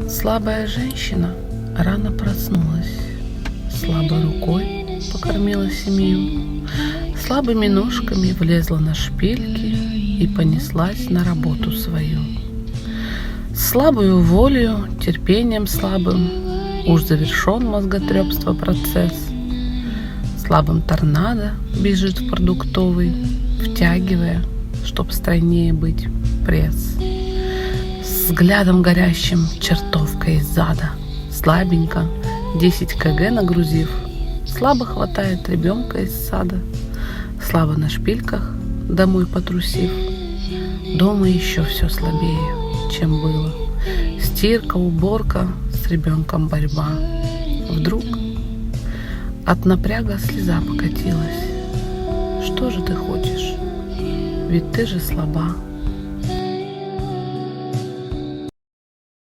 Слабая женщина рано проснулась, слабой рукой покормила семью, слабыми ножками влезла на шпильки и понеслась на работу свою. С слабою волею, терпением слабым уж завершен мозготрепство процесс. Слабым торнадо бежит в продуктовый, втягивая, чтоб стройнее быть, пресс. С взглядом горящим чертовка из зада, слабенько 10 кг нагрузив, слабо хватает ребенка из сада, слабо на шпильках домой потрусив. Дома еще все слабее, чем было. Стирка, уборка, с ребенком борьба. Вдруг от напряга слеза покатилась. Что же ты хочешь? Ведь ты же слаба.